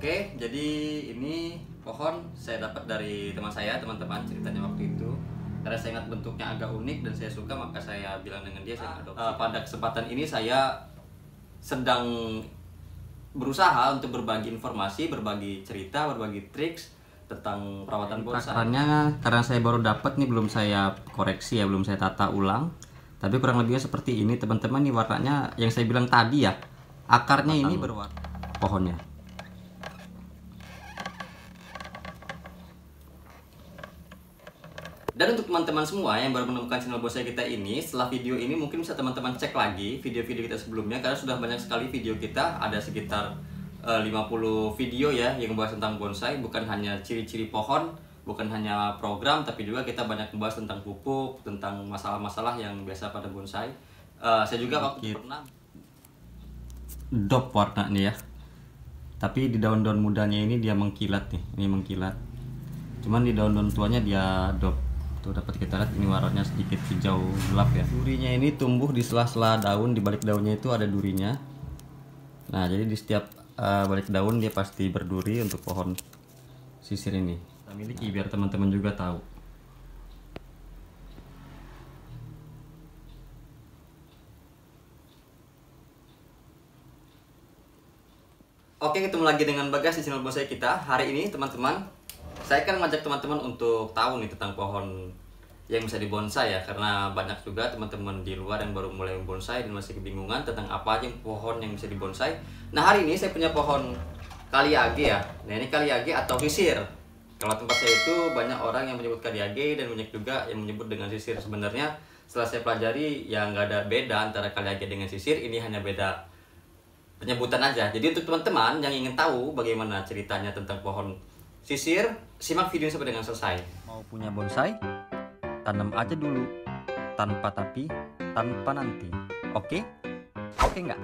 Oke, jadi ini pohon saya dapat dari teman saya, teman-teman ceritanya waktu itu. Karena saya ingat bentuknya agak unik dan saya suka, maka saya bilang dengan dia saya adopsi. Pada kesempatan ini saya sedang berusaha untuk berbagi informasi, berbagi cerita, berbagi triks tentang perawatan bonsai. Karena saya baru dapat nih, belum saya koreksi ya, belum saya tata ulang. Tapi kurang lebihnya seperti ini teman-teman. Nih warnanya yang saya bilang tadi ya, akarnya ini berwarna pohonnya. Dan untuk teman-teman semua yang baru menemukan channel bonsai kita ini, setelah video ini mungkin bisa teman-teman cek lagi video-video kita sebelumnya, karena sudah banyak sekali video kita, ada sekitar 50 video ya yang membahas tentang bonsai, bukan hanya ciri-ciri pohon, bukan hanya program, tapi juga kita banyak membahas tentang pupuk, tentang masalah-masalah yang biasa pada bonsai. Saya juga waktu pernah dop warna nih ya, tapi di daun-daun mudanya ini dia mengkilat nih, ini mengkilat. Cuman di daun-daun tuanya dia dop. Tuh dapat kita lihat ini warnanya sedikit hijau gelap ya. Durinya ini tumbuh di sela-sela daun, di balik daunnya itu ada durinya. Nah, jadi di setiap balik daun dia pasti berduri untuk pohon sisir ini. Kita miliki biar teman-teman juga tahu. Oke, ketemu lagi dengan Bagas di channel bonsai kita. Hari ini teman-teman, saya akan mengajak teman-teman untuk tahu nih tentang pohon yang bisa dibonsai ya, karena banyak juga teman-teman di luar yang baru mulai bonsai dan masih kebingungan tentang apa aja pohon yang bisa dibonsai. Nah, hari ini saya punya pohon kaliage ya. Nah, ini kaliage atau sisir. Kalau tempat saya itu banyak orang yang menyebut kaliage dan banyak juga yang menyebut dengan sisir. Sebenarnya setelah saya pelajari ya nggak ada beda antara kaliage dengan sisir, ini hanya beda penyebutan aja. Jadi untuk teman-teman yang ingin tahu bagaimana ceritanya tentang pohon sisir, simak video sampai dengan selesai. Mau punya bonsai? Tanam aja dulu, tanpa tapi, tanpa nanti. Oke? Oke nggak?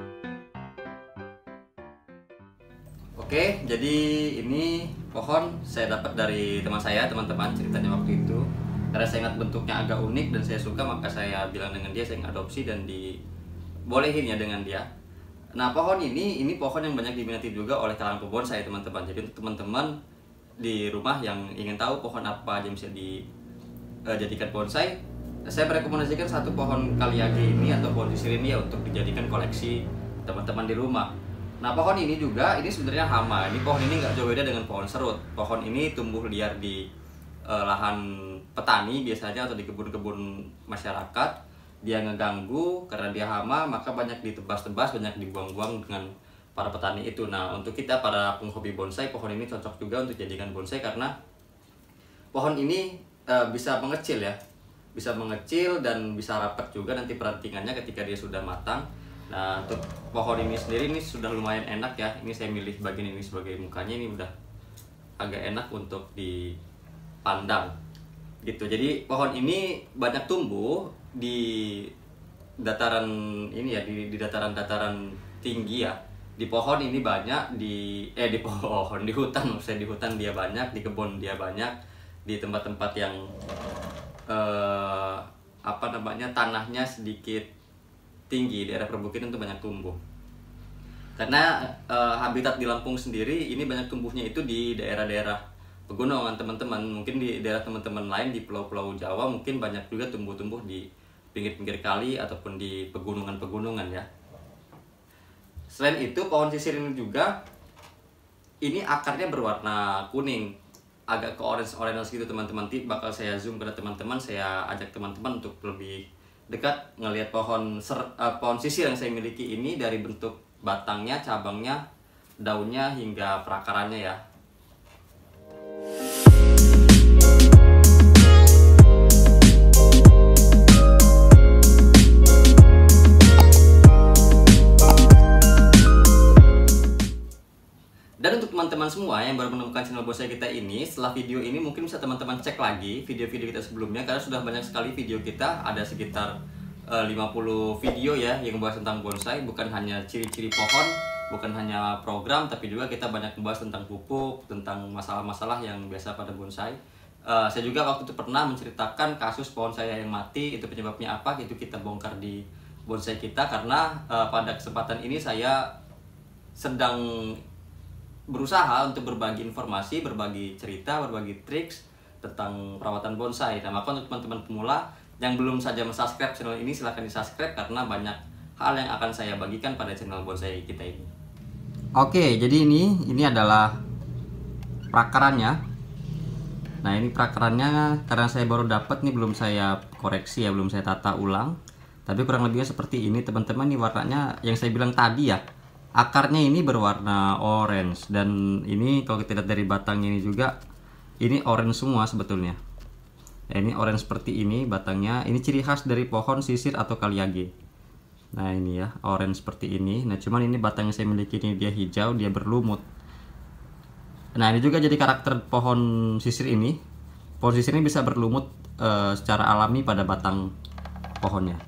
Oke, jadi ini pohon saya dapat dari teman saya, teman-teman ceritanya waktu itu. Karena saya ingat bentuknya agak unik dan saya suka, maka saya bilang dengan dia saya adopsi dan dibolehin ya dengan dia. Nah, pohon ini pohon yang banyak diminati juga oleh kalangan pembonsai teman-teman. Jadi untuk teman-teman di rumah yang ingin tahu pohon apa aja yang bisa dijadikan bonsai, saya merekomendasikan satu pohon kaliage ini atau pohon sisir ini ya untuk dijadikan koleksi teman-teman di rumah. Nah, pohon ini juga ini sebenarnya hama. Ini pohon ini nggak jauh beda dengan pohon serut. Pohon ini tumbuh liar di lahan petani biasanya atau di kebun-kebun masyarakat. Dia ngeganggu karena dia hama, maka banyak ditebas-tebas, banyak dibuang-buang dengan para petani itu. Nah, untuk kita para penghobi bonsai, pohon ini cocok juga untuk dijadikan bonsai karena pohon ini bisa mengecil ya, bisa mengecil dan bisa rapat juga nanti perantingannya ketika dia sudah matang. Nah, untuk pohon ini sendiri ini sudah lumayan enak ya. Ini saya milih bagian ini sebagai mukanya, ini udah agak enak untuk dipandang gitu. Jadi pohon ini banyak tumbuh di dataran ini ya, di dataran-dataran tinggi ya. Di pohon ini banyak, di pohon, di hutan, maksudnya di hutan dia banyak, di kebun dia banyak, di tempat-tempat yang tanahnya sedikit tinggi, daerah perbukitan itu banyak tumbuh. Karena habitat di Lampung sendiri ini banyak tumbuhnya itu di daerah-daerah pegunungan teman-teman. Mungkin di daerah teman-teman lain di pulau-pulau Jawa mungkin banyak juga tumbuh-tumbuh di pinggir-pinggir kali ataupun di pegunungan-pegunungan ya. Selain itu, pohon sisir ini juga ini akarnya berwarna kuning, agak ke orange gitu teman-teman. Bakal saya zoom pada teman-teman, saya ajak teman-teman untuk lebih dekat ngelihat pohon sisir yang saya miliki ini, dari bentuk batangnya, cabangnya, daunnya hingga perakarannya ya. Dan untuk teman-teman semua yang baru menemukan channel bonsai kita ini, setelah video ini mungkin bisa teman-teman cek lagi video-video kita sebelumnya, karena sudah banyak sekali video kita, ada sekitar 50 video ya yang membahas tentang bonsai, bukan hanya ciri-ciri pohon, bukan hanya program, tapi juga kita banyak membahas tentang pupuk, tentang masalah-masalah yang biasa pada bonsai. Saya juga waktu itu pernah menceritakan kasus pohon saya yang mati, itu penyebabnya apa, itu kita bongkar di bonsai kita. Karena pada kesempatan ini saya sedang berusaha untuk berbagi informasi, berbagi cerita, berbagi triks tentang perawatan bonsai. Nah, maka untuk teman-teman pemula yang belum saja subscribe channel ini, silahkan di subscribe karena banyak hal yang akan saya bagikan pada channel bonsai kita ini. Oke, jadi ini adalah prakarannya. Nah, ini prakarannya karena saya baru dapat nih, belum saya koreksi ya, belum saya tata ulang. Tapi kurang lebihnya seperti ini teman-teman. Ini warnanya yang saya bilang tadi ya, akarnya ini berwarna orange, dan ini kalau kita lihat dari batangnya ini juga, ini orange semua sebetulnya. Ya, ini orange seperti ini batangnya. Ini ciri khas dari pohon sisir atau kaliage. Nah, ini ya, orange seperti ini. Nah, cuman ini batang yang saya miliki ini dia hijau, dia berlumut. Nah, ini juga jadi karakter pohon sisir ini. Pohon sisir ini bisa berlumut secara alami pada batang pohonnya.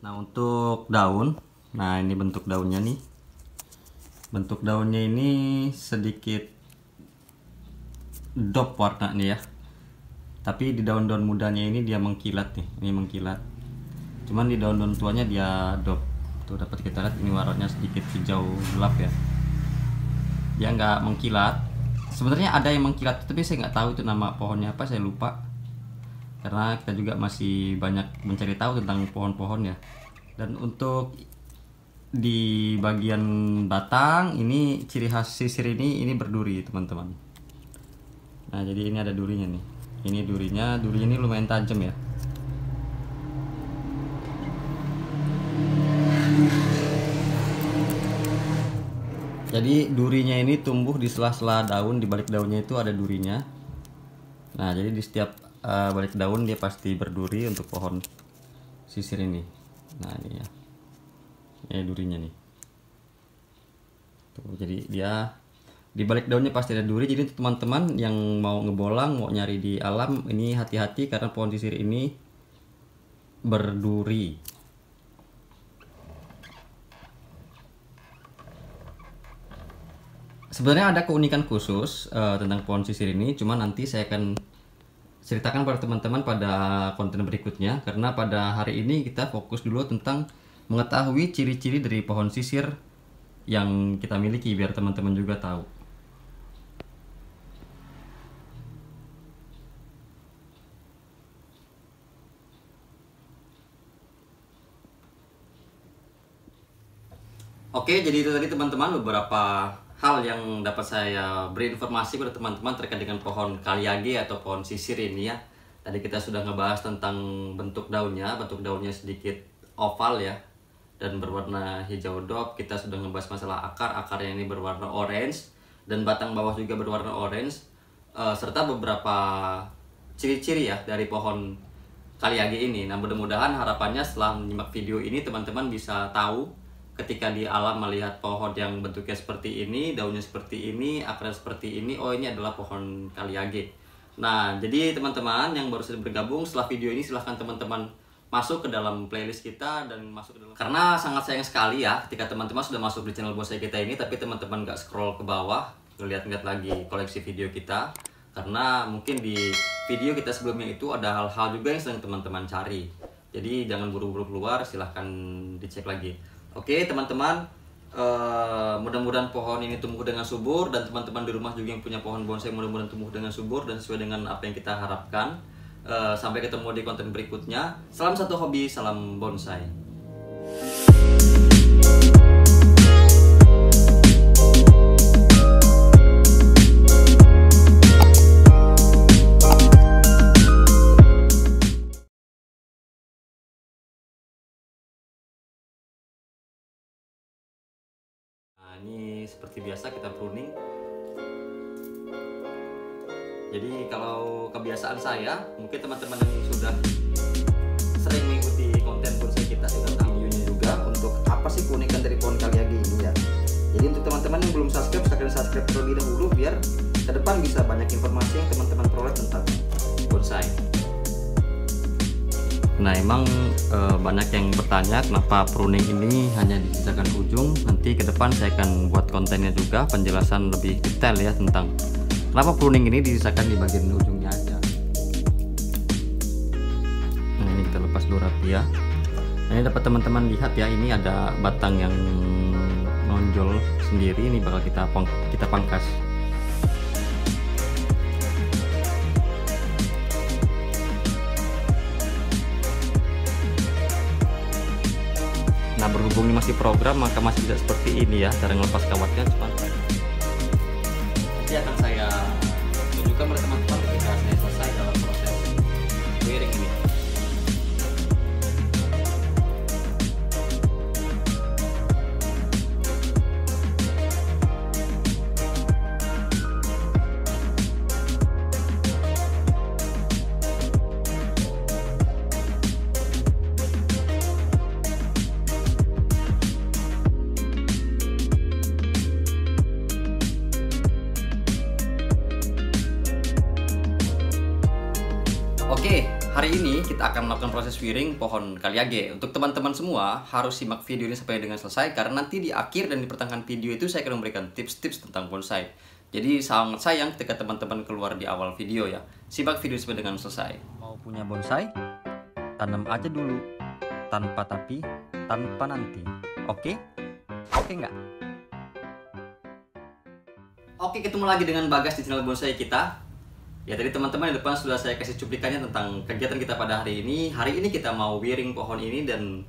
Nah, untuk daun, nah ini bentuk daunnya nih. Bentuk daunnya ini sedikit dop warnanya ya. Tapi di daun-daun mudanya ini dia mengkilat nih, ini mengkilat. Cuman di daun-daun tuanya dia dop. Tuh dapat kita lihat ini warnanya sedikit hijau gelap ya. Dia nggak mengkilat. Sebenarnya ada yang mengkilat, tapi saya nggak tahu itu nama pohonnya apa, saya lupa. Karena kita juga masih banyak mencari tahu tentang pohon-pohon ya. Dan untuk di bagian batang ini ciri khas sisir ini berduri teman-teman. Nah, jadi ini ada durinya nih. Ini durinya ini lumayan tajam ya. Jadi durinya ini tumbuh di sela-sela daun, di balik daunnya itu ada durinya. Nah, jadi di setiap balik daun dia pasti berduri untuk pohon sisir ini. Nah, ini ya, durinya nih. Tuh, jadi dia di balik daunnya pasti ada duri. Jadi teman-teman yang mau ngebolang, mau nyari di alam, ini hati-hati karena pohon sisir ini berduri. Sebenarnya ada keunikan khusus tentang pohon sisir ini, cuma nanti saya akan ceritakan pada teman-teman pada konten berikutnya, karena pada hari ini kita fokus dulu tentang mengetahui ciri-ciri dari pohon sisir yang kita miliki biar teman-teman juga tahu. Oke, jadi itu tadi teman-teman beberapa hal yang dapat saya beri informasi pada teman-teman terkait dengan pohon kaliage atau pohon sisir ini ya. Tadi kita sudah ngebahas tentang bentuk daunnya sedikit oval ya dan berwarna hijau dop. Kita sudah ngebahas masalah akarnya ini berwarna orange dan batang bawah juga berwarna orange, serta beberapa ciri-ciri ya dari pohon kaliage ini. Nah, mudah-mudahan harapannya setelah menyimak video ini teman-teman bisa tahu ketika di alam melihat pohon yang bentuknya seperti ini, daunnya seperti ini, akarnya seperti ini, oh ini adalah pohon kaliage. Nah, jadi teman-teman yang baru saja bergabung, setelah video ini silahkan teman-teman masuk ke dalam playlist kita dan masuk ke dalam. Karena sangat sayang sekali ya ketika teman-teman sudah masuk di channel bonsai kita ini, tapi teman-teman nggak scroll ke bawah, ngeliat-ngeliat lagi koleksi video kita. Karena mungkin di video kita sebelumnya itu ada hal-hal juga yang sedang teman-teman cari. Jadi jangan buru-buru keluar, silahkan dicek lagi. Oke teman-teman, mudah-mudahan pohon ini tumbuh dengan subur, dan teman-teman di rumah juga yang punya pohon bonsai mudah-mudahan tumbuh dengan subur dan sesuai dengan apa yang kita harapkan. Sampai ketemu di konten berikutnya. Salam satu hobi, salam bonsai. Ini seperti biasa kita pruning. Jadi kalau kebiasaan saya, mungkin teman-teman yang sudah sering mengikuti konten bonsai kita sudah tahu videonya juga untuk apa sih keunikan dari pohon kaliage ini ya. Jadi untuk teman-teman yang belum subscribe, silahkan subscribe terlebih dahulu biar ke depan bisa banyak informasi yang teman-teman peroleh tentang bonsai. Nah, emang banyak yang bertanya kenapa pruning ini hanya disisakan ujung. Nanti ke depan saya akan buat kontennya juga, penjelasan lebih detail ya tentang kenapa pruning ini disisakan di bagian ujungnya aja. Nah, ini kita dulu rapi ya. Nah, ini dapat teman-teman lihat ya, ini ada batang yang nonjol sendiri, ini bakal kita pangkas. Nah, berhubung ini masih program, maka masih tidak seperti ini ya cara ngelepas kawatnya. Cuman nanti akan saya tunjukkan pada teman-teman ketika saya selesai dalam proses wiring ini. Oke, hari ini kita akan melakukan proses wiring pohon kaliage. Untuk teman-teman semua harus simak video ini sampai dengan selesai, karena nanti di akhir dan di pertengahan video itu saya akan memberikan tips-tips tentang bonsai. Jadi sangat sayang ketika teman-teman keluar di awal video ya. Simak video sampai dengan selesai. Mau punya bonsai? Tanam aja dulu, tanpa tapi, tanpa nanti. Oke? Oke nggak? Oke, ketemu lagi dengan Bagas di channel bonsai kita. Ya, tadi teman-teman di depan sudah saya kasih cuplikannya tentang kegiatan kita pada hari ini. Hari ini kita mau wiring pohon ini dan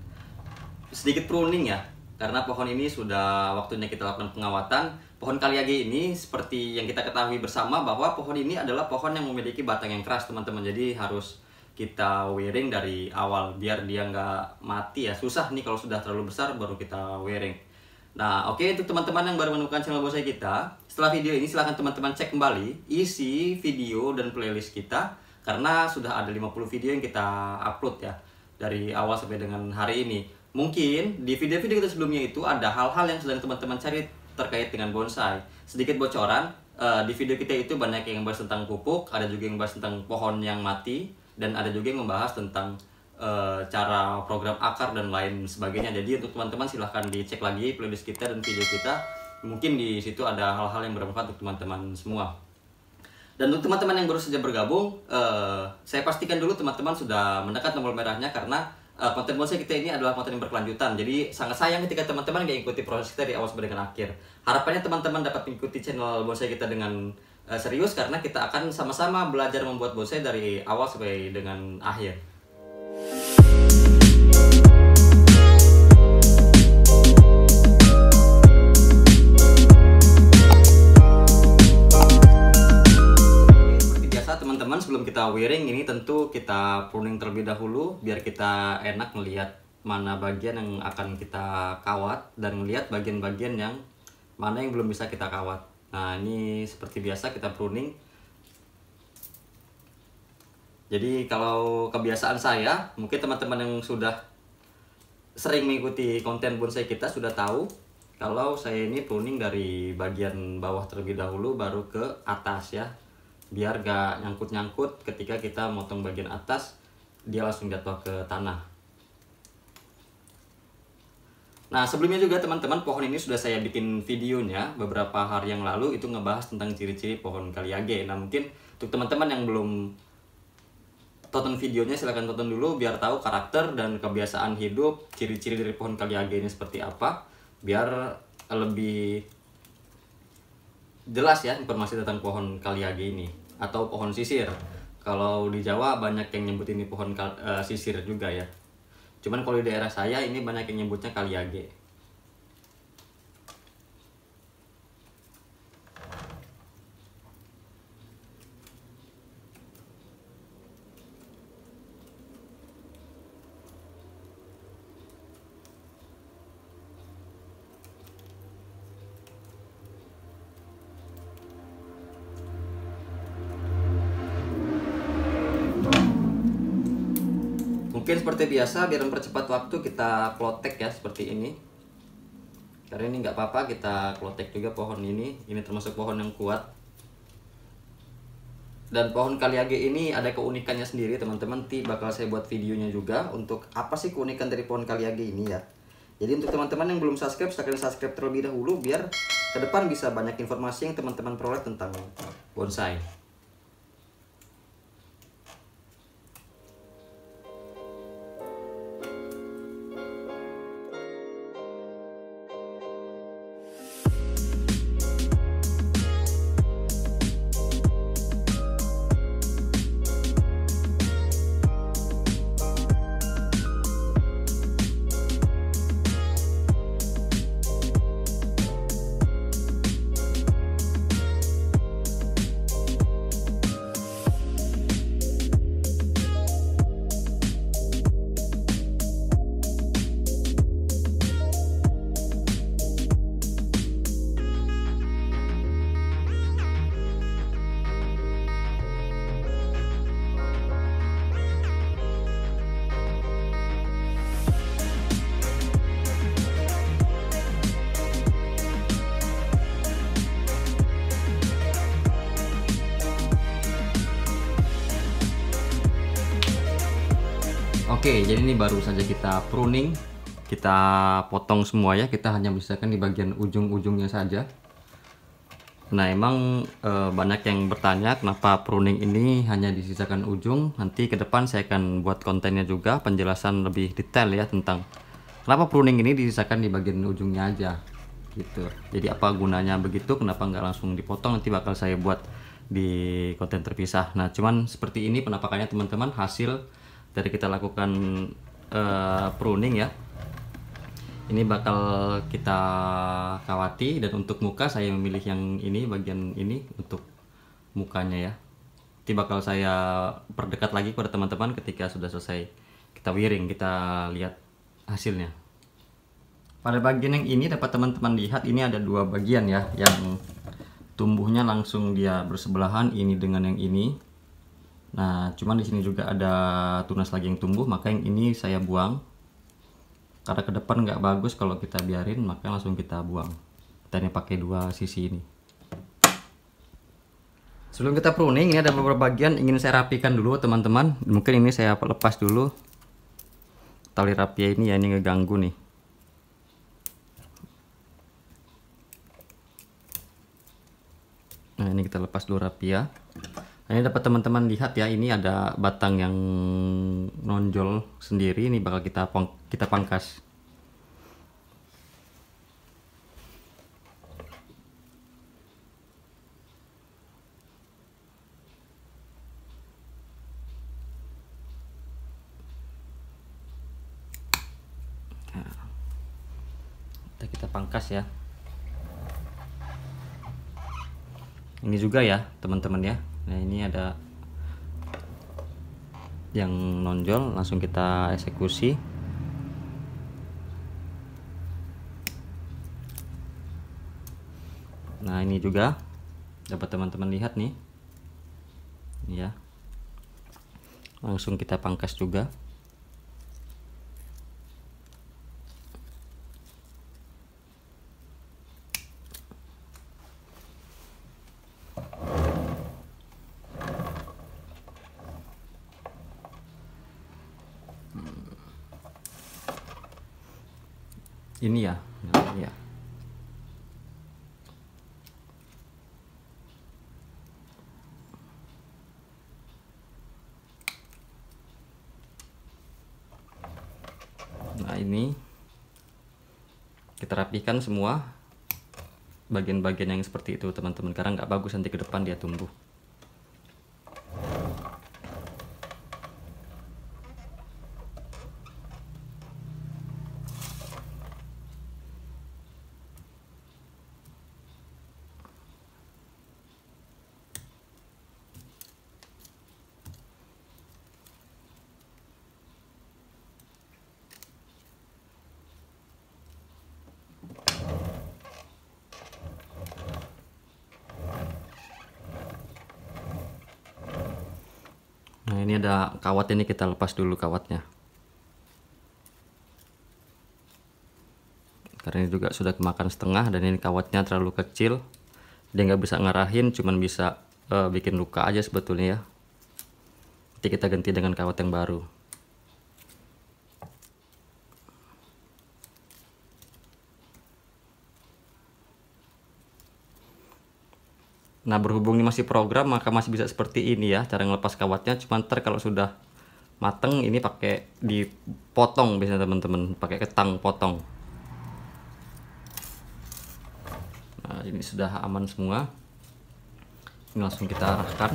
sedikit pruning ya. Karena pohon ini sudah waktunya kita lakukan pengawatan. Pohon kaliage ini seperti yang kita ketahui bersama bahwa pohon ini adalah pohon yang memiliki batang yang keras teman-teman. Jadi harus kita wiring dari awal biar dia nggak mati ya. Susah nih kalau sudah terlalu besar baru kita wiring. Nah, oke, untuk teman-teman yang baru menemukan channel bonsai kita, setelah video ini silahkan teman-teman cek kembali isi video dan playlist kita, karena sudah ada 50 video yang kita upload ya dari awal sampai dengan hari ini. Mungkin di video-video kita sebelumnya itu ada hal-hal yang sedang teman-teman cari terkait dengan bonsai. Sedikit bocoran, di video kita itu banyak yang membahas tentang pupuk, ada juga yang membahas tentang pohon yang mati, dan ada juga yang membahas tentang cara program akar dan lain sebagainya. Jadi untuk teman-teman silahkan dicek lagi playlist kita dan video kita. Mungkin di situ ada hal-hal yang bermanfaat untuk teman-teman semua. Dan untuk teman-teman yang baru saja bergabung, saya pastikan dulu teman-teman sudah menekan tombol merahnya, karena konten bonsai kita ini adalah konten yang berkelanjutan. Jadi sangat sayang ketika teman-teman nggak ikuti proses kita dari awal sampai dengan akhir. Harapannya teman-teman dapat mengikuti channel bonsai kita dengan serius, karena kita akan sama-sama belajar membuat bonsai dari awal sampai dengan akhir. Teman-teman, sebelum kita wiring ini tentu kita pruning terlebih dahulu biar kita enak melihat mana bagian yang akan kita kawat dan melihat bagian-bagian yang mana yang belum bisa kita kawat. Nah, ini seperti biasa kita pruning. Jadi kalau kebiasaan saya, mungkin teman-teman yang sudah sering mengikuti konten bonsai kita sudah tahu kalau saya ini pruning dari bagian bawah terlebih dahulu baru ke atas ya. Biar gak nyangkut-nyangkut ketika kita motong bagian atas, dia langsung jatuh ke tanah. Nah, sebelumnya juga teman-teman, pohon ini sudah saya bikin videonya beberapa hari yang lalu, itu ngebahas tentang ciri-ciri pohon kaliage. Nah, mungkin untuk teman-teman yang belum tonton videonya, silahkan tonton dulu biar tahu karakter dan kebiasaan hidup, ciri-ciri dari pohon kaliage ini seperti apa, biar lebih jelas ya informasi tentang pohon kaliage ini atau pohon sisir. Kalau di Jawa banyak yang nyebut ini pohon sisir juga ya. Cuman kalau di daerah saya ini banyak yang nyebutnya kaliage. Mungkin seperti biasa, biar mempercepat waktu kita klotek ya seperti ini. Karena ini nggak apa-apa, kita klotek juga pohon ini. Ini termasuk pohon yang kuat. Dan pohon kaliage ini ada keunikannya sendiri teman-teman. Nanti bakal saya buat videonya juga untuk apa sih keunikan dari pohon kaliage ini ya. Jadi untuk teman-teman yang belum subscribe, silahkan subscribe terlebih dahulu biar ke depan bisa banyak informasi yang teman-teman peroleh tentang bonsai. Oke, jadi ini baru saja kita pruning, kita potong semua ya, kita hanya misalkan di bagian ujung-ujungnya saja. Nah emang banyak yang bertanya kenapa pruning ini hanya disisakan ujung. Nanti ke depan saya akan buat kontennya juga, penjelasan lebih detail ya tentang kenapa pruning ini disisakan di bagian ujungnya aja gitu. Jadi apa gunanya begitu, kenapa nggak langsung dipotong, nanti bakal saya buat di konten terpisah. Nah cuman seperti ini penampakannya teman-teman, hasil dari kita lakukan pruning ya. Ini bakal kita kawati, dan untuk muka saya memilih yang ini, bagian ini untuk mukanya ya. Nanti bakal saya perdekat lagi kepada teman-teman ketika sudah selesai kita wiring, kita lihat hasilnya. Pada bagian yang ini dapat teman-teman lihat, ini ada dua bagian ya, yang tumbuhnya langsung dia bersebelahan ini dengan yang ini. Nah cuman di sini juga ada tunas lagi yang tumbuh, maka yang ini saya buang karena ke depan nggak bagus kalau kita biarin, maka langsung kita buang. Kita ini pakai dua sisi ini. Sebelum kita pruning, ini ada beberapa bagian ingin saya rapikan dulu teman-teman. Mungkin ini saya lepas dulu tali rapia ini ya, ini ngeganggu nih. Nah ini kita lepas dulu rapia. Nah, ini dapat teman-teman lihat ya, ini ada batang yang nonjol sendiri, ini bakal kita pangkas. Nah, kita pangkas ya. Ini juga ya teman-teman ya. Nah ini ada yang nonjol, langsung kita eksekusi. Nah ini juga dapat teman-teman lihat nih ya, langsung kita pangkas juga. Ini ya, nah, ya. Nah ini kita rapikan semua bagian-bagian yang seperti itu teman-teman, karena nggak bagus nanti ke depan dia tumbuh. Nah ini ada kawat, ini kita lepas dulu kawatnya, karena ini juga sudah kemakan setengah, dan ini kawatnya terlalu kecil, dia nggak bisa ngarahin, cuman bisa bikin luka aja sebetulnya ya. Nanti kita ganti dengan kawat yang baru. Nah berhubung ini masih program, maka masih bisa seperti ini ya cara ngelepas kawatnya. Cuman ntar kalau sudah mateng, ini pakai dipotong biasanya teman-teman, pakai ketang potong. Nah ini sudah aman semua, ini langsung kita arahkan.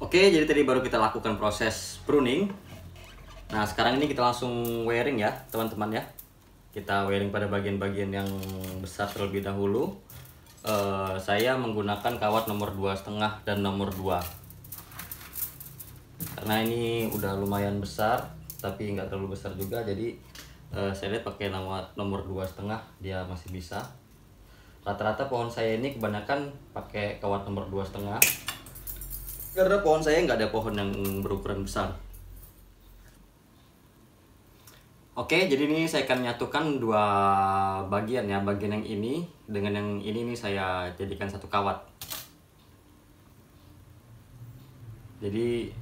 Oke, jadi tadi baru kita lakukan proses pruning. Nah sekarang ini kita langsung wiring ya teman-teman ya. Kita wiring pada bagian-bagian yang besar terlebih dahulu. Saya menggunakan kawat nomor 2,5 dan nomor 2, karena ini udah lumayan besar tapi nggak terlalu besar juga, jadi saya lihat pakai nomor 2,5 dia masih bisa. Rata-rata pohon saya ini kebanyakan pakai kawat nomor 2,5, karena pohon saya nggak ada pohon yang berukuran besar. Oke, jadi ini saya akan menyatukan dua bagian ya. Bagian yang ini dengan yang ini nih saya jadikan satu kawat. Jadi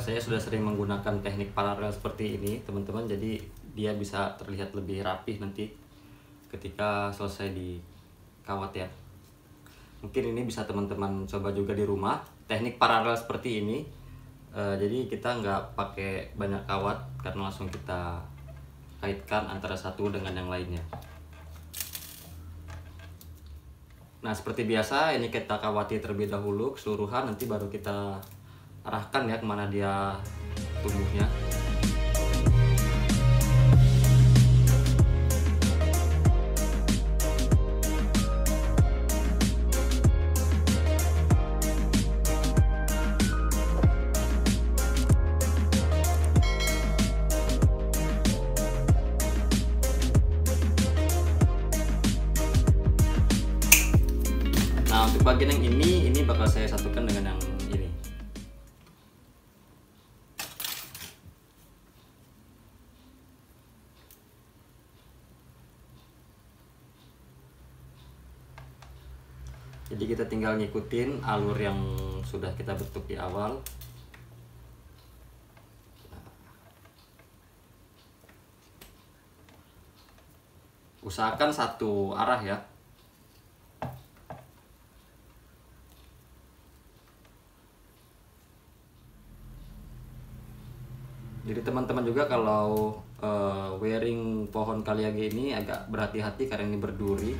saya sudah sering menggunakan teknik paralel seperti ini teman-teman. Jadi dia bisa terlihat lebih rapih nanti ketika selesai di kawat ya. Mungkin ini bisa teman-teman coba juga di rumah. Teknik paralel seperti ini. Jadi kita nggak pakai banyak kawat karena langsung kita kaitkan antara satu dengan yang lainnya. Nah, seperti biasa ini kita kawati terlebih dahulu keseluruhan, nanti baru kita arahkan ya kemana dia tumbuhnya. Nah, untuk bagian yang ini bakal saya satukan dengan yang ini. Jadi kita tinggal ngikutin alur yang sudah kita bentuk di awal. Usahakan satu arah ya. Jadi teman-teman juga kalau wearing pohon kaliage ini agak berhati-hati karena ini berduri.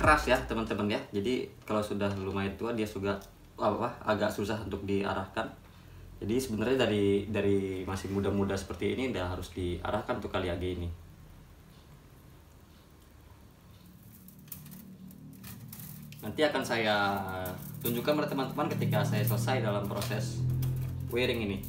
Keras ya teman-teman ya. Jadi kalau sudah lumayan tua dia juga agak susah untuk diarahkan. Jadi sebenarnya dari masih muda-muda seperti ini udah harus diarahkan untuk kaliage ini. Nanti akan saya tunjukkan pada teman-teman ketika saya selesai dalam proses wearing ini.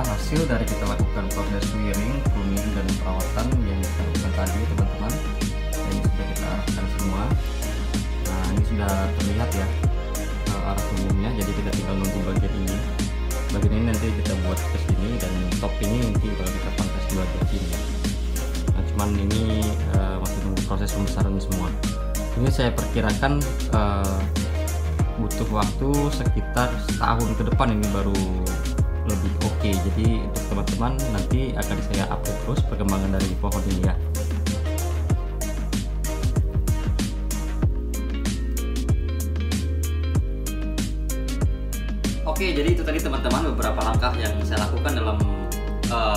Hasil dari kita lakukan proses wiring, pruning, dan perawatan yang kita lakukan tadi teman-teman. Ini sudah kita arahkan semua. Nah, ini sudah terlihat ya arah tumbuhnya. Jadi kita tinggal nunggu bagian ini. Bagian ini nanti kita buat ke sini, dan top ini nanti kalau kita pangkas di bagian sini. Nah, cuman ini masih nunggu proses pembesaran semua. Ini saya perkirakan butuh waktu sekitar setahun ke depan ini baru lebih oke. Jadi untuk teman-teman nanti akan saya update terus perkembangan dari pohon ini ya. Oke, jadi itu tadi teman-teman beberapa langkah yang saya lakukan dalam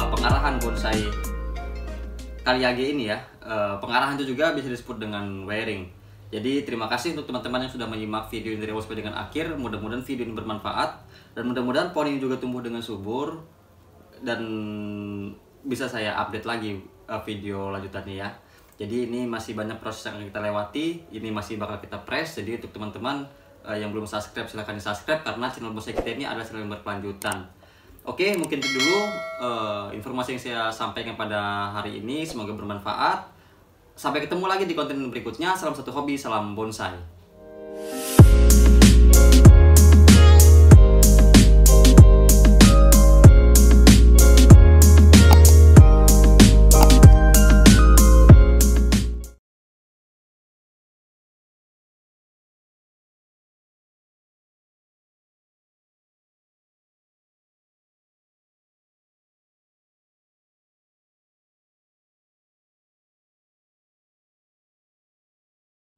pengarahan bonsai Kaliage ini ya. Pengarahan itu juga bisa disebut dengan wiring. Jadi terima kasih untuk teman-teman yang sudah menyimak video ini dari awal sampai dengan akhir. Mudah-mudahan video ini bermanfaat, dan mudah-mudahan pohon ini juga tumbuh dengan subur, dan bisa saya update lagi video lanjutannya ya. Jadi ini masih banyak proses yang kita lewati. Ini masih bakal kita press. Jadi untuk teman-teman yang belum subscribe, silahkan di subscribe, karena channel bonsai kita ini adalah channel yang berkelanjutan. Oke, mungkin itu dulu informasi yang saya sampaikan pada hari ini. Semoga bermanfaat. Sampai ketemu lagi di konten berikutnya. Salam satu hobi, salam bonsai.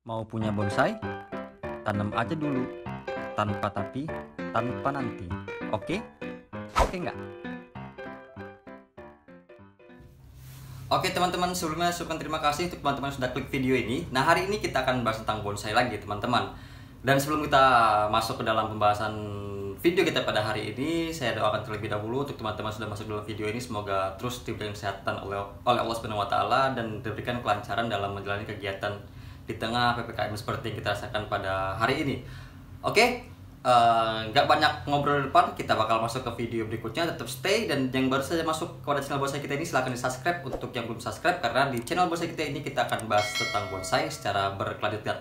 Mau punya bonsai? Tanam aja dulu, tanpa tapi, tanpa nanti. Oke? Oke nggak? Oke teman-teman, sebelumnya terima kasih untuk teman-teman yang sudah klik video ini. Nah, hari ini kita akan bahas tentang bonsai lagi teman-teman. Dan sebelum kita masuk ke dalam pembahasan video kita pada hari ini, saya doakan terlebih dahulu untuk teman-teman sudah masuk dalam video ini, semoga terus diberikan kesehatan oleh Allah Subhanahu wa taala, dan diberikan kelancaran dalam menjalani kegiatan di tengah PPKM seperti yang kita rasakan pada hari ini. Oke, nggak banyak ngobrol di depan, kita bakal masuk ke video berikutnya. Tetap stay, dan yang baru saja masuk kepada channel bonsai kita ini silahkan di subscribe untuk yang belum subscribe, karena di channel bonsai kita ini kita akan bahas tentang bonsai secara berkelanjutan.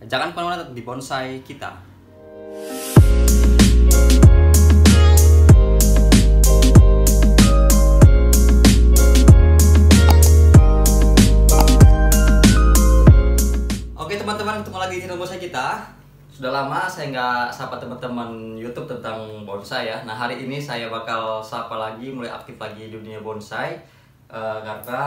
Jangan kemana-mana, tetap di bonsai kita. Teman-teman, ketemu lagi di channel bonsai kita. Sudah lama saya nggak sapa teman-teman YouTube tentang bonsai ya. Nah, hari ini saya bakal sapa lagi, mulai aktif lagi di dunia bonsai, karena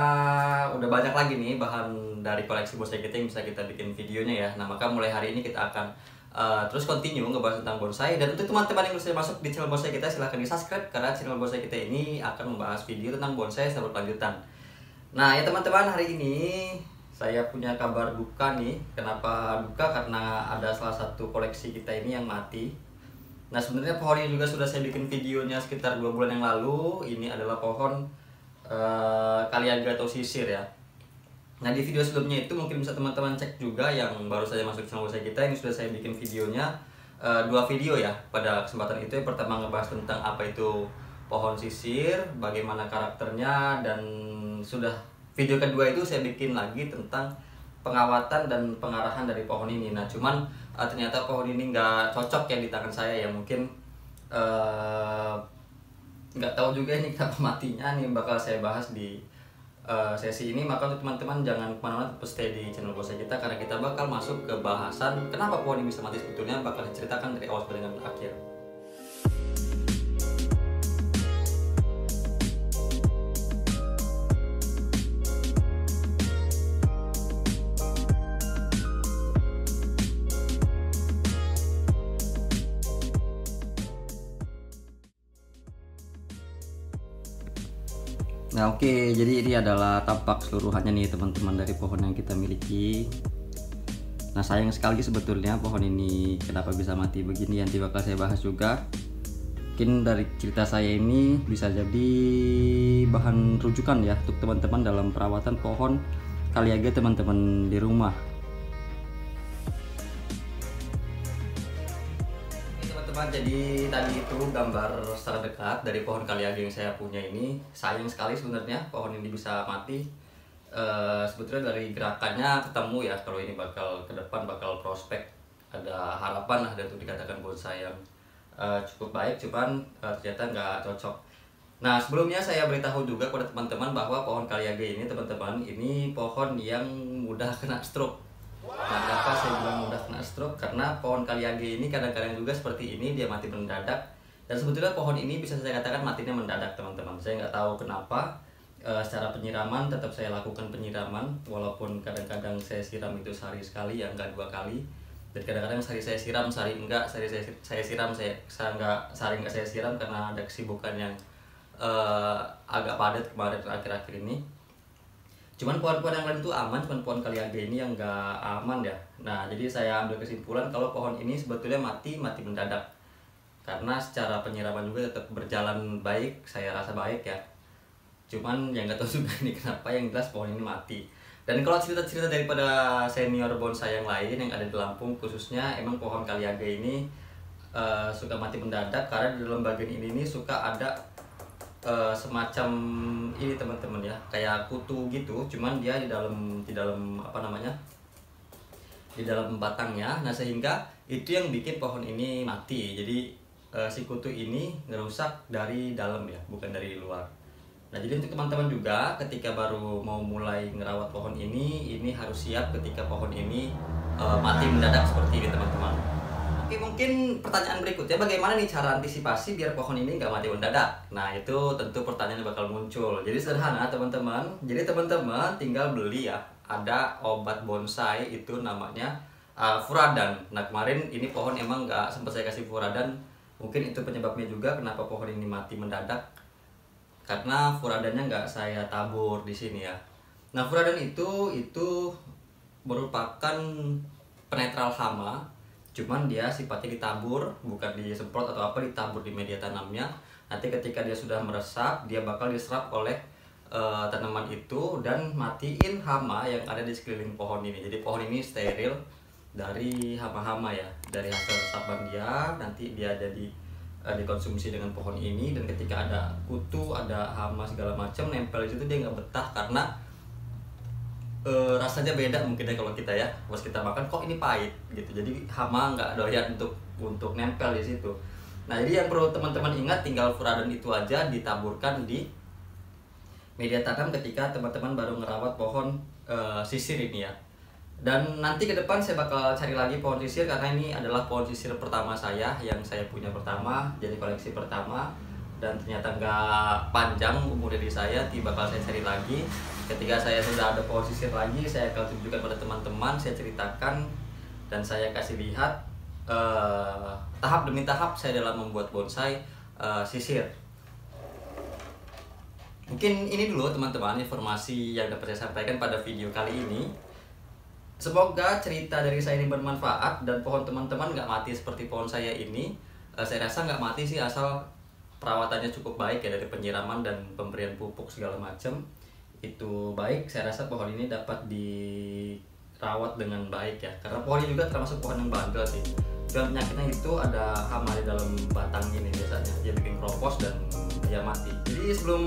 udah banyak lagi nih bahan dari koleksi bonsai kita yang bisa kita bikin videonya ya. Nah, maka mulai hari ini kita akan terus continue ngebahas tentang bonsai. Dan untuk teman-teman yang sudah masuk di channel bonsai kita, silahkan di subscribe, karena channel bonsai kita ini akan membahas video tentang bonsai secara berkelanjutan. Nah ya teman-teman, hari ini saya punya kabar duka nih. Kenapa duka? Karena ada salah satu koleksi kita ini yang mati. Nah, sebenarnya pohon ini juga sudah saya bikin videonya sekitar 2 bulan yang lalu. Ini adalah pohon Kaliage atau sisir ya. Nah, di video sebelumnya itu mungkin bisa teman-teman cek juga, yang baru saja masuk channel bonsai kita. Ini sudah saya bikin videonya, 2 video ya pada kesempatan itu. Yang pertama ngebahas tentang apa itu pohon sisir, bagaimana karakternya, dan sudah video kedua itu saya bikin lagi tentang pengawatan dan pengarahan dari pohon ini. Nah, cuman ternyata pohon ini nggak cocok ya di tangan saya ya. Mungkin nggak tahu juga ini kenapa matinya. Nih bakal saya bahas di sesi ini. Maka untuk teman-teman jangan kemana-mana, tetap stay di channel bonsai kita, karena kita bakal masuk ke bahasan kenapa pohon ini bisa mati sebetulnya. Bakal diceritakan dari awal sampai dengan akhir. Nah oke, jadi ini adalah tampak keseluruhannya nih teman-teman dari pohon yang kita miliki. Nah, sayang sekali sebetulnya pohon ini kenapa bisa mati begini, nanti bakal saya bahas juga. Mungkin dari cerita saya ini bisa jadi bahan rujukan ya untuk teman-teman dalam perawatan pohon Kaliage teman-teman di rumah. Jadi tadi itu gambar secara dekat dari pohon Kaliage yang saya punya ini. Sayang sekali sebenarnya pohon ini bisa mati. Sebetulnya dari gerakannya ketemu ya, kalau ini bakal ke depan bakal prospek ada harapan lah untuk dikatakan bonsai yang cukup baik, cuman ternyata nggak cocok. Nah, sebelumnya saya beritahu juga kepada teman-teman bahwa pohon kaliage ini, teman-teman, ini pohon yang mudah kena stroke. Nah, kenapa saya bilang mudah kena stroke? Karena pohon kaliage ini kadang-kadang juga seperti ini, dia mati mendadak. Dan sebetulnya pohon ini bisa saya katakan matinya mendadak, teman-teman. Saya nggak tahu kenapa. Secara penyiraman tetap saya lakukan penyiraman, walaupun kadang-kadang saya siram itu sehari sekali, ya enggak 2 kali. Dan kadang-kadang sehari saya siram, sehari enggak, sehari saya siram, sehari enggak saya siram karena ada kesibukan yang agak padat kemarin akhir-akhir ini. Cuman pohon-pohon yang lain itu aman, cuman pohon kaliage ini yang enggak aman ya. Nah, jadi saya ambil kesimpulan kalau pohon ini sebetulnya mati mendadak. Karena secara penyiraman juga tetap berjalan baik, saya rasa baik ya. Cuman yang nggak tahu juga nih kenapa, yang jelas pohon ini mati. Dan kalau cerita-cerita daripada senior bonsai yang lain yang ada di Lampung khususnya, emang pohon kaliage ini suka mati mendadak karena di dalam bagian ini suka ada semacam ini, teman-teman ya, kayak kutu gitu, cuman dia di dalam apa namanya, di dalam batangnya. Nah, sehingga itu yang bikin pohon ini mati. Jadi si kutu ini ngerusak dari dalam ya, bukan dari luar. Nah, jadi untuk teman-teman juga ketika baru mau mulai ngerawat pohon ini harus siap ketika pohon ini mati mendadak seperti ini, teman-teman. Oke, mungkin pertanyaan berikutnya, bagaimana nih cara antisipasi biar pohon ini nggak mati mendadak? Nah, itu tentu pertanyaan yang bakal muncul. Jadi sederhana, teman-teman. Jadi teman-teman tinggal beli ya, ada obat bonsai itu namanya Furadan. Nah, kemarin ini pohon emang nggak sempat saya kasih Furadan. Mungkin itu penyebabnya juga kenapa pohon ini mati mendadak, karena furadannya nggak saya tabur di sini ya. Nah, furadan itu merupakan penetral hama, cuman dia sifatnya ditabur, bukan disemprot atau apa, ditabur di media tanamnya. Nanti ketika dia sudah meresap, dia bakal diserap oleh tanaman itu dan matiin hama yang ada di sekeliling pohon ini. Jadi pohon ini steril dari hama-hama ya, dari hasil resapan dia. Nanti dia jadi dikonsumsi dengan pohon ini, dan ketika ada kutu, ada hama segala macam nempel di situ, dia nggak betah karena rasanya beda mungkin ya kalau kita ya, pas kita makan kok ini pahit gitu. Jadi hama nggak doyan untuk nempel di situ. Nah, jadi yang perlu teman-teman ingat, tinggal furadan itu aja ditaburkan di media tanam ketika teman-teman baru ngerawat pohon sisir ini ya. Dan nanti ke depan saya bakal cari lagi pohon sisir, karena ini adalah pohon sisir pertama saya, yang saya punya pertama, jadi koleksi pertama. Dan ternyata nggak panjang umurnya di saya, bakal saya cari lagi. Ketika saya sudah ada pohon sisir lagi, saya akan tunjukkan pada teman-teman, saya ceritakan, dan saya kasih lihat tahap demi tahap saya dalam membuat bonsai sisir. Mungkin ini dulu teman-teman informasi yang dapat saya sampaikan pada video kali ini. Semoga cerita dari saya ini bermanfaat dan pohon teman-teman nggak mati seperti pohon saya ini. Saya rasa nggak mati sih, asal perawatannya cukup baik ya, dari penyiraman dan pemberian pupuk segala macam itu baik. Saya rasa pohon ini dapat dirawat dengan baik ya, karena pohon ini juga termasuk pohon yang bandel sih. Dan penyakitnya itu ada hama di dalam batang ini, biasanya dia bikin kropos dan dia mati. Jadi sebelum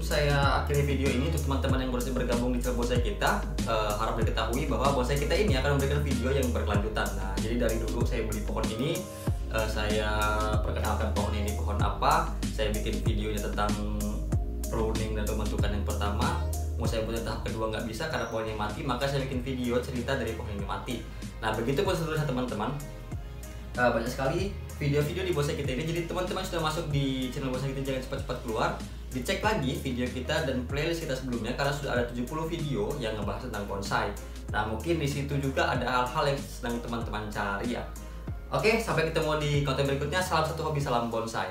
saya akhiri video ini, untuk teman-teman yang baru bergabung di channel bonsai kita, harap diketahui bahwa bonsai kita ini akan memberikan video yang berkelanjutan. Nah, jadi dari dulu saya beli pohon ini, saya perkenalkan pohon ini pohon apa, saya bikin videonya tentang pruning dan pembentukan yang pertama. Mau saya buat tahap kedua nggak bisa karena pohonnya mati, maka saya bikin video cerita dari pohon ini mati. Nah, begitu pun seterusnya teman-teman. Banyak sekali video-video di bonsai kita ini. Jadi teman-teman sudah masuk di channel bonsai kita, jangan cepat-cepat keluar. Dicek lagi video kita dan playlist kita sebelumnya, karena sudah ada 70 video yang ngebahas tentang bonsai. Nah, mungkin di situ juga ada hal-hal yang sedang teman-teman cari ya. Oke, sampai ketemu di konten berikutnya. Salam satu hobi, salam bonsai.